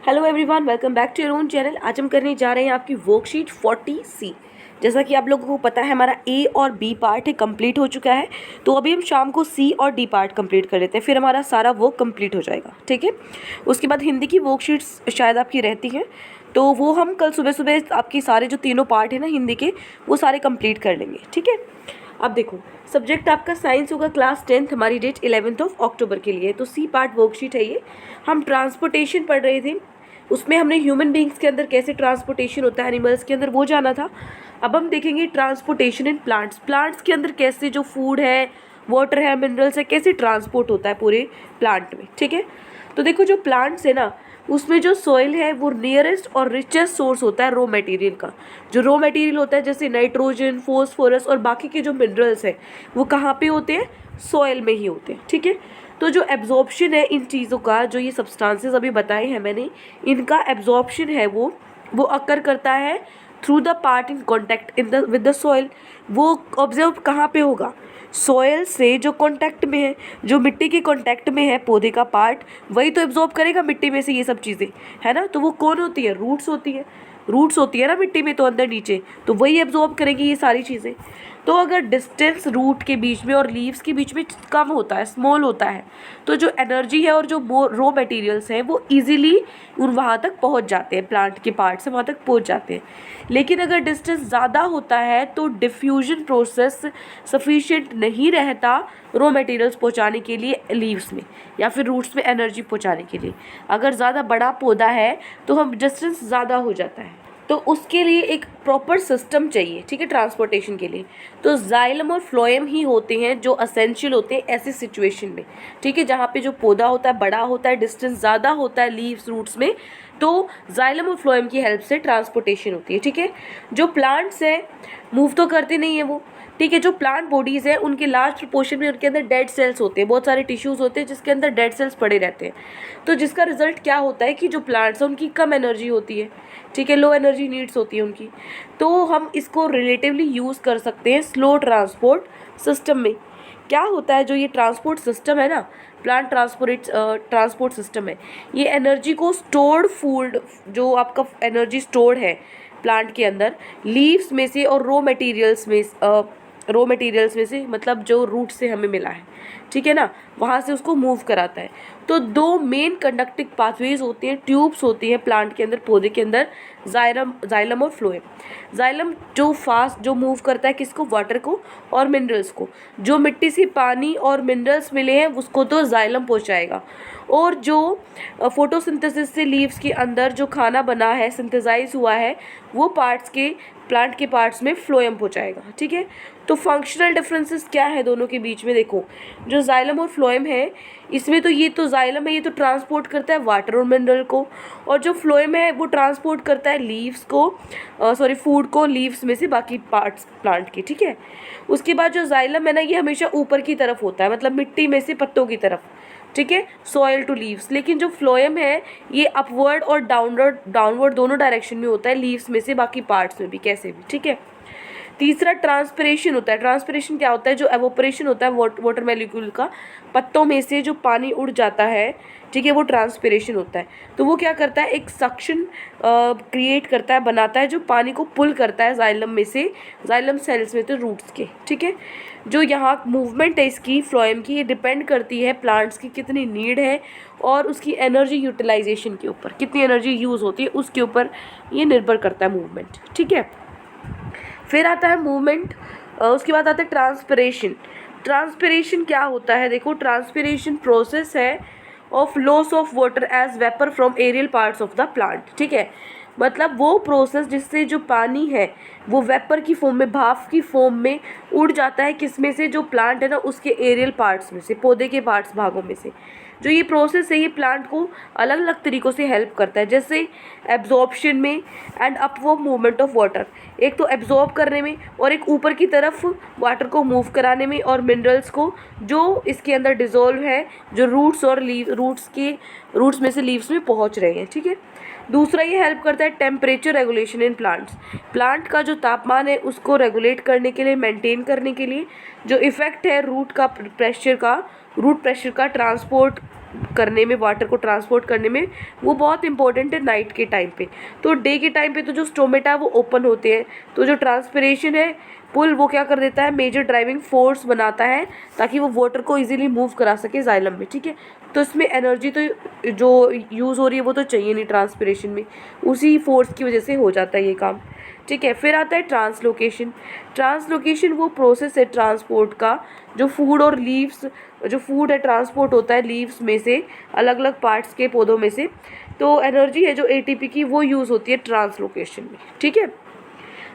Hello everyone, welcome back to your own channel. आज हम करने जा रहे हैं आपकी वर्कशीट 40C। जैसा कि आप लोगों को पता है, हमारा ए और बी पार्ट है कंप्लीट हो चुका है। तो अभी हम शाम को सी और डी पार्ट कंप्लीट कर लेते हैं, फिर हमारा सारा वर्क कंप्लीट हो जाएगा। ठीक है, उसके बाद हिंदी की वर्कशीट्स शायद आपकी रहती हैं, तो वो हम कल सुबह सुबह आपकी सारे जो तीनों पार्ट है ना हिंदी के, वो सारे कंप्लीट कर लेंगे। ठीक है, अब देखो, सब्जेक्ट आपका साइंस होगा, क्लास 10th, हमारी डेट 11 अक्टूबर के लिए। तो सी पार्ट वर्कशीट है ये। हम ट्रांसपोर्टेशन पढ़ रहे थे, उसमें हमने ह्यूमन बींग्स के अंदर कैसे ट्रांसपोर्टेशन होता है, एनिमल्स के अंदर, वो जाना था। अब हम देखेंगे ट्रांसपोर्टेशन इन प्लांट्स। प्लांट्स के अंदर कैसे जो फूड है, वाटर है, मिनरल्स है, कैसे ट्रांसपोर्ट होता है पूरे प्लांट में। ठीक है, तो देखो जो प्लांट्स है ना, उसमें जो सॉइल है वो नियरेस्ट और रिचेस्ट सोर्स होता है रॉ मटेरियल का। जो रॉ मटेरियल होता है जैसे नाइट्रोजन, फॉस्फोरस और बाकी के जो मिनरल्स हैं, वो कहाँ पे होते हैं? सॉइल में ही होते हैं। ठीक है, तो जो एब्जॉर्प्शन है इन चीज़ों का, जो ये सब्सटेंसेस अभी बताए हैं मैंने, इनका एब्जॉर्प्शन है वो अकर करता है through the part in contact in the with the soil. वो ऑब्जर्व कहाँ पे होगा? सॉइल से जो कांटेक्ट में है, जो मिट्टी के कांटेक्ट में है पौधे का पार्ट, वही तो एब्जॉर्ब करेगा मिट्टी में से ये सब चीज़ें, है ना। तो वो कौन होती है? रूट्स होती है। रूट्स होती है ना मिट्टी में, तो अंदर नीचे, तो वही एब्जॉर्ब करेंगी ये सारी चीज़ें। तो अगर डिस्टेंस रूट के बीच में और लीव्स के बीच में कम होता है, स्मॉल होता है, तो जो एनर्जी है और जो रॉ मटेरियल्स हैं वो इजीली वहाँ तक पहुँच जाते हैं, प्लांट के पार्ट से वहाँ तक पहुँच जाते हैं। लेकिन अगर डिस्टेंस ज़्यादा होता है तो डिफ्यूजन प्रोसेस सफिशिएंट नहीं रहता रॉ मटेरियल्स पहुँचाने के लिए लीव्स में या फिर रूट्स में एनर्जी पहुँचाने के लिए। अगर ज़्यादा बड़ा पौधा है तो हम डिस्टेंस ज़्यादा हो जाता है, तो उसके लिए एक प्रॉपर सिस्टम चाहिए। ठीक है, ट्रांसपोर्टेशन के लिए तो जाइलम और फ्लोएम ही होते हैं जो असेंशियल होते हैं ऐसी सिचुएशन में। ठीक है, जहाँ पे जो पौधा होता है बड़ा होता है, डिस्टेंस ज़्यादा होता है लीव्स रूट्स में, तो जाइलम और फ्लोएम की हेल्प से ट्रांसपोर्टेशन होती है। ठीक है, जो प्लांट्स हैं मूव तो करते नहीं है वो। ठीक है, जो प्लांट बॉडीज़ हैं उनके लार्ज प्रोपोर्शन में उनके अंदर डेड सेल्स होते हैं, बहुत सारे टिश्यूज़ होते हैं जिसके अंदर डेड सेल्स पड़े रहते हैं। तो जिसका रिजल्ट क्या होता है कि जो प्लांट्स हैं उनकी कम एनर्जी होती है। ठीक है, लो एनर्जी नीड्स होती है उनकी। तो हम इसको रिलेटिवली यूज़ कर सकते हैं स्लो ट्रांसपोर्ट सिस्टम में। क्या होता है, जो ये ट्रांसपोर्ट सिस्टम है ना, प्लांट ट्रांसपोर्ट सिस्टम है, ये एनर्जी को स्टोर्ड फूड, जो आपका एनर्जी स्टोर्ड है प्लांट के अंदर, लीव्स में से और रॉ मटेरियल्स में से, मतलब जो रूट से हमें मिला है, ठीक है ना, वहाँ से उसको मूव कराता है। तो दो मेन कंडक्टिंग पाथवेज होती हैं, ट्यूब्स होती हैं प्लांट के अंदर, पौधे के अंदर, जाइलम और फ्लोएम। जाइलम जो मूव करता है किसको? वाटर को और मिनरल्स को। जो मिट्टी से पानी और मिनरल्स मिले हैं उसको तो जाइलम पहुँचाएगा, और जो फोटोसिंथेसिस से लीव्स के अंदर जो खाना बना है, सिंथेसाइज हुआ है, वो प्लांट के पार्ट्स में फ्लोएम पहुँचाएगा। ठीक है, तो फंक्शनल डिफरेंसेस क्या है दोनों के बीच में? देखो, जो जाइलम और फ्लोएम है, इसमें तो ये तो जाइलम है, ये तो ट्रांसपोर्ट करता है वाटर और मिनरल को, और जो फ्लोएम है वो ट्रांसपोर्ट करता है फूड को लीव्स में से बाकी पार्ट्स प्लांट के। ठीक है, उसके बाद जो जाइलम है ना, ये हमेशा ऊपर की तरफ होता है, मतलब मिट्टी में से पत्तों की तरफ। ठीक है, सॉइल टू लीव्स। लेकिन जो फ्लोएम है ये अपवर्ड और डाउनवर्ड दोनों डायरेक्शन में होता है, लीव्स में से बाकी पार्ट्स में भी, कैसे भी। ठीक है, तीसरा ट्रांसपिरेशन होता है। ट्रांसपिरेशन क्या होता है? जो एवोपरेशन होता है वाटर मॉलिक्यूल का, पत्तों में से जो पानी उड़ जाता है, ठीक है, वो ट्रांसपिरेशन होता है। तो वो क्या करता है? एक सक्शन क्रिएट करता है, बनाता है, जो पानी को पुल करता है जाइलम में से, जाइलम सेल्स में, तो रूट्स के। ठीक है, जो यहाँ मूवमेंट है इसकी फ्लोएम की, ये डिपेंड करती है प्लांट्स की कितनी नीड है और उसकी एनर्जी यूटिलाइजेशन के ऊपर, कितनी एनर्जी यूज़ होती है उसके ऊपर ये निर्भर करता है मूवमेंट। ठीक है, फिर आता है मूवमेंट, उसके बाद आता है ट्रांसपिरेशन। ट्रांसपिरेशन क्या होता है? देखो, ट्रांसपिरेशन प्रोसेस है of loss of water as vapour from aerial parts of the plant. ठीक है, मतलब वो प्रोसेस जिससे जो पानी है वो वेपर की फॉर्म में, भाप की फॉर्म में उड़ जाता है, किसमें से? जो प्लांट है ना उसके एरियल पार्ट्स में से, पौधे के पार्ट्स भागों में से। जो ये प्रोसेस है ये प्लांट को अलग अलग तरीक़ों से हेल्प करता है, जैसे एब्जॉर्प्शन में and upward movement of water, एक तो एब्जॉर्ब करने में और एक ऊपर की तरफ वाटर को मूव कराने में, और मिनरल्स को जो इसके अंदर डिज़ोल्व है, जो रूट्स में से लीव्स में पहुंच रहे हैं। ठीक है, दूसरा ये हेल्प करता है temperature regulation in plants. Plant का जो तापमान है उसको रेगुलेट करने के लिए, मेंटेन करने के लिए, जो इफ़ेक्ट है रूट प्रेशर का ट्रांसपोर्ट करने में, वाटर को ट्रांसपोर्ट करने में, वो बहुत इंपॉर्टेंट है नाइट के टाइम पे। तो डे के टाइम पे तो जो स्टोमेटा है वो ओपन होते हैं, तो जो ट्रांसपिरेशन है पुल वो क्या कर देता है, मेजर ड्राइविंग फोर्स बनाता है ताकि वो वाटर को इजीली मूव करा सके जाइलम में, ठीक है। तो इसमें एनर्जी तो जो यूज़ हो रही है वो तो चाहिए नहीं ट्रांसपिरेशन में, उसी फोर्स की वजह से हो जाता है ये काम, ठीक है। फिर आता है ट्रांसलोकेशन। ट्रांसलोकेशन वो प्रोसेस है ट्रांसपोर्ट का, जो फूड और लीव्स, जो फूड है ट्रांसपोर्ट होता है लीव्स में से, अलग अलग पार्ट्स के पौधों में से। तो एनर्जी है जो एटीपी की वो यूज़ होती है ट्रांसलोकेशन में, ठीक है।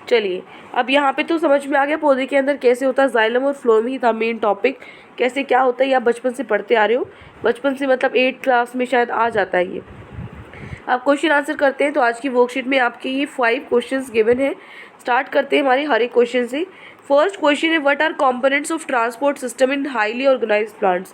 चलिए अब यहाँ पे तो समझ में आ गया पौधे के अंदर कैसे होता है, जाइलम और फ्लोएम ही था मेन टॉपिक, कैसे क्या होता है ये आप बचपन से पढ़ते आ रहे हो, बचपन से मतलब 8th क्लास में शायद आ जाता है ये। आप क्वेश्चन आंसर करते हैं। तो आज की वर्कशीट में आपके ये 5 क्वेश्चंस गिवन है। स्टार्ट करते हैं हमारे हर एक क्वेश्चन से। फर्स्ट क्वेश्चन है, what are components of transport system in highly organised plants.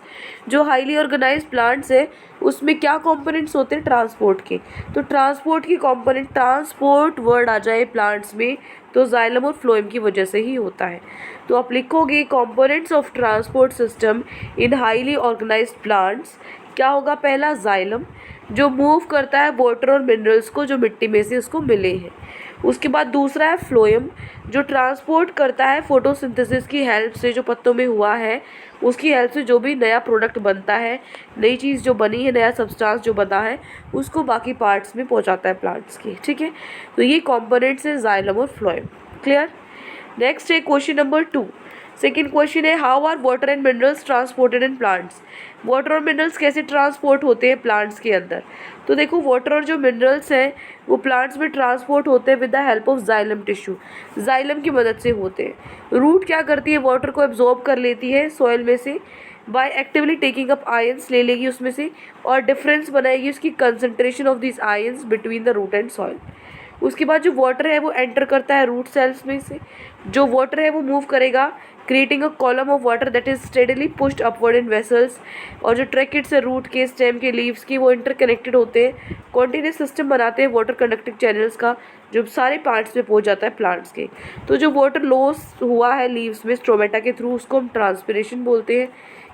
जो हाईली ऑर्गेनाइज्ड प्लांट्स है उसमें क्या कंपोनेंट्स होते हैं ट्रांसपोर्ट के। तो ट्रांसपोर्ट की कंपोनेंट, ट्रांसपोर्ट वर्ड आ जाए प्लांट्स में तो जाइलम और फ्लोएम की वजह से ही होता है। तो आप लिखोगे components of transport system in highly organised plants, क्या होगा, पहला जाइलम जो मूव करता है वाटर और मिनरल्स को जो मिट्टी में से उसको मिले हैं। उसके बाद दूसरा है फ्लोएम जो ट्रांसपोर्ट करता है फोटोसिंथेसिस की हेल्प से, जो पत्तों में हुआ है उसकी हेल्प से जो भी नया प्रोडक्ट बनता है, नई चीज़ जो बनी है, नया सब्सटेंस जो बना है उसको बाकी पार्ट्स में पहुंचाता है प्लांट्स के, ठीक है। तो ये कंपोनेंट्स है जाइलम और फ्लोएम, क्लियर। नेक्स्ट है क्वेश्चन नंबर 2। सेकेंड क्वेश्चन है, how are water and minerals transported in plants. Water और मिनरल्स कैसे ट्रांसपोर्ट होते हैं प्लांट्स के अंदर। तो देखो वाटर और जो मिनरल्स हैं वो प्लांट्स में ट्रांसपोर्ट होते हैं with the help of xylem tissue, xylem की मदद से होते हैं। रूट क्या करती है, वाटर को एब्जॉर्ब कर लेती है सॉइल में से by actively taking up ions, ले लेगी उसमें से, और डिफरेंस बनाएगी उसकी concentration of this ions between the root and soil. उसके बाद जो वाटर है वो एंटर करता है रूट सेल्स में से, जो वाटर है वो मूव करेगा creating a column of water that is steadily pushed upward in vessels. और जो ट्रैकेट्स है रूट के, स्टेम के, लीव्स की, वो इंटरकनेक्टेड होते हैं, कॉन्टिन्यूस सिस्टम बनाते हैं वाटर कंडक्टिंग चैनल्स का जो सारे पार्ट्स में पहुंच जाता है प्लांट्स के। तो जो वाटर लॉस हुआ है लीव्स में स्ट्रोमेटा के थ्रू उसको हम ट्रांसपिरेशन बोलते हैं।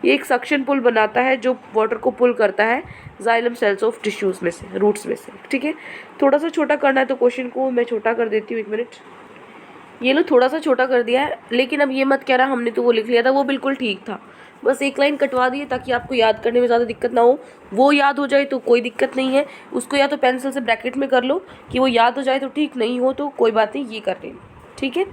ये एक सक्शन पुल बनाता है जो वाटर को पुल करता है जाइलम सेल्स ऑफ टिश्यूज़ में से, रूट्स में से, ठीक है। थोड़ा सा छोटा करना है तो क्वेश्चन को मैं छोटा कर देती हूँ, 1 मिनट। ये लो थोड़ा सा छोटा कर दिया है, लेकिन अब ये मत कह रहा हमने तो वो लिख लिया था, वो बिल्कुल ठीक था, बस एक लाइन कटवा दी ताकि आपको याद करने में ज़्यादा दिक्कत ना हो। वो याद हो जाए तो कोई दिक्कत नहीं है, उसको या तो पेंसिल से ब्रैकेट में कर लो कि वो याद हो जाए तो ठीक, नहीं हो तो कोई बात नहीं, ये कर लेना, ठीक है।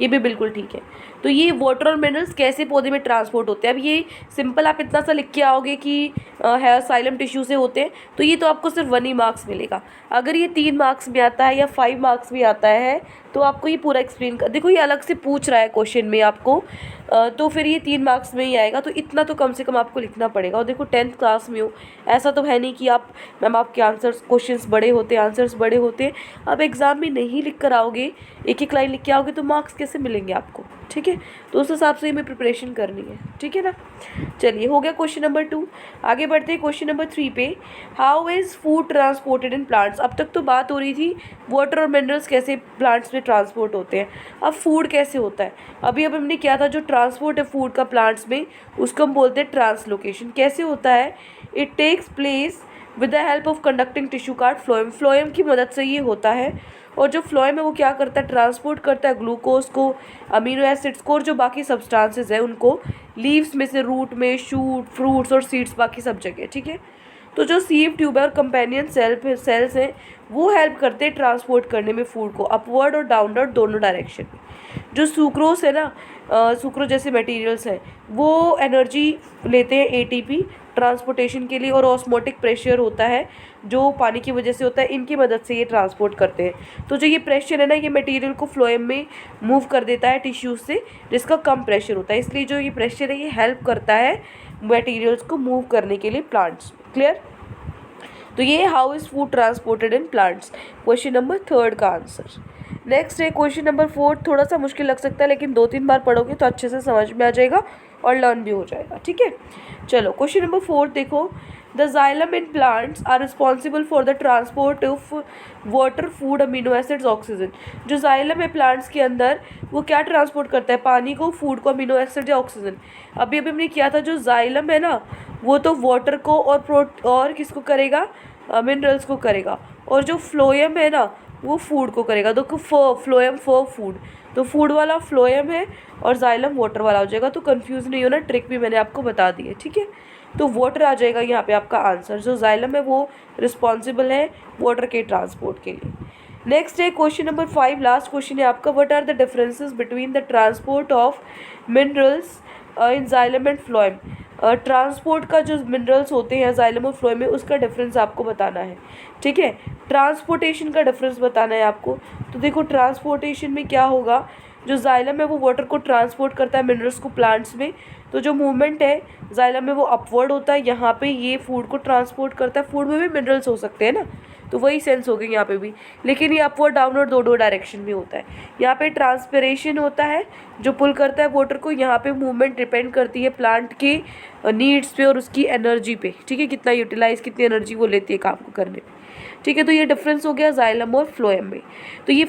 ये भी बिल्कुल ठीक है। तो ये वाटर और मिनरल्स कैसे पौधे में ट्रांसपोर्ट होते हैं। अब ये सिंपल आप इतना सा लिख के आओगे कि हेयर साइलम टिश्यू से होते हैं, तो ये तो आपको सिर्फ 1 ही मार्क्स मिलेगा। अगर ये 3 मार्क्स में आता है या 5 मार्क्स में आता है तो आपको ये पूरा एक्सप्लेन कर, देखो ये अलग से पूछ रहा है क्वेश्चन में आपको, तो फिर ये 3 मार्क्स में ही आएगा, तो इतना तो कम से कम आपको लिखना पड़ेगा। और देखो 10th क्लास में हो, ऐसा तो है नहीं कि आप मैम आपके आंसर्स, क्वेश्चंस बड़े होते हैं, आंसर्स बड़े होते हैं, अब एग्ज़ाम में नहीं लिख कर आओगे, एक एक लाइन लिख के आओगे तो मार्क्स कैसे मिलेंगे आपको, ठीक है। तो उस हिसाब से हमें प्रिपरेशन करनी है, ठीक है ना। चलिए हो गया क्वेश्चन नंबर 2। आगे बढ़ते हैं क्वेश्चन नंबर 3 पे। How is food transported in plants. अब तक तो बात हो रही थी वाटर और मिनरल्स कैसे प्लांट्स में ट्रांसपोर्ट होते हैं, अब फूड कैसे होता है। अभी अब हमने क्या था, जो ट्रांसपोर्ट है फूड का प्लांट्स में उसको हम बोलते हैं ट्रांसलोकेशन। कैसे होता है, it takes place with the help of conducting tissue called phloem, phloem की मदद से ये होता है। और जो फ्लोएम है वो क्या करता है, ट्रांसपोर्ट करता है ग्लूकोज को, अमीनो एसिड्स को और जो बाकी सब्सटेंसेस है उनको लीव्स में से, रूट में, शूट, फ्रूट्स और सीड्स, बाकी सब जगह, ठीक है। तो जो सीव ट्यूब है और कंपेनियन सेल्स हैं वो हेल्प करते हैं ट्रांसपोर्ट करने में फूड को अपवर्ड और डाउनवर्ड दोनों डायरेक्शन में। जो सुक्रोज है ना, सुक्रोज जैसे मटेरियल्स हैं वो एनर्जी लेते हैं एटीपी ट्रांसपोर्टेशन के लिए, और ऑस्मोटिक प्रेशर होता है जो पानी की वजह से होता है, इनकी मदद से ये ट्रांसपोर्ट करते हैं। तो जो ये प्रेशर है ना, ये मटेरियल को फ्लोएम में मूव कर देता है टिश्यूज से, जिसका कम प्रेशर होता है, इसलिए जो ये प्रेशर है ये हेल्प करता है मटेरियल्स को मूव करने के लिए प्लांट्स में, क्लियर। तो ये how is food transported in plants, question number 3 का आंसर। नेक्स्ट है क्वेश्चन नंबर 4, थोड़ा सा मुश्किल लग सकता है लेकिन 2-3 बार पढ़ोगे तो अच्छे से समझ में आ जाएगा और लर्न भी हो जाएगा, ठीक है। चलो क्वेश्चन नंबर 4 देखो, the xylem in plants are responsible for the transport of water, food, amino acids, oxygen. जो जाइलम है प्लांट्स के अंदर, वो क्या ट्रांसपोर्ट करता है? पानी को, फूड को, अमीनो एसिड या ऑक्सीजन। अभी अभी हमने किया था, जो जाइलम है ना, वो तो वाटर को और किसको करेगा? मिनरल्स को करेगा। और जो फ्लोएम है ना, वो फूड को करेगा। तो फ्लोएम फूड, तो फूड वाला फ्लोएम है और जाइलम वाटर वाला हो जाएगा। तो कंफ्यूज नहीं होना, ट्रिक भी मैंने आपको बता दी है, ठीक है। तो वाटर आ जाएगा यहाँ पे आपका आंसर। जो जाइलम है वो रिस्पॉन्सिबल है वाटर के ट्रांसपोर्ट के लिए। नेक्स्ट है क्वेश्चन नंबर 5, लास्ट क्वेश्चन है आपका। What are the differences between the transport of minerals in xylem and phloem? Transport का जो मिनरल्स होते हैं जाइलम और फ्लोएम में, उसका डिफरेंस आपको बताना है, ठीक है। ट्रांसपोर्टेशन का डिफरेंस बताना है आपको। तो देखो ट्रांसपोर्टेशन में क्या होगा, जो जाइलम है वो वाटर को ट्रांसपोर्ट करता है मिनरल्स को प्लांट्स में। तो जो मूवमेंट है जाइलम में वो अपवर्ड होता है, यहाँ पे ये फूड को ट्रांसपोर्ट करता है। फूड में भी मिनरल्स हो सकते हैं ना, तो वही सेंस हो गई यहाँ पे भी, लेकिन ये अपवर्ड डाउनवर्ड दो डायरेक्शन में होता है। यहाँ पे ट्रांसपिरेशन होता है जो पुल करता है वाटर को। यहाँ पे मूवमेंट डिपेंड करती है प्लांट के नीड्स पे और उसकी एनर्जी पे, ठीक है, कितना यूटिलाइज, कितनी एनर्जी वो लेती है काम को करने में, ठीक है। तो ये डिफरेंस हो गया जाइलम और फ्लोएम में। तो ये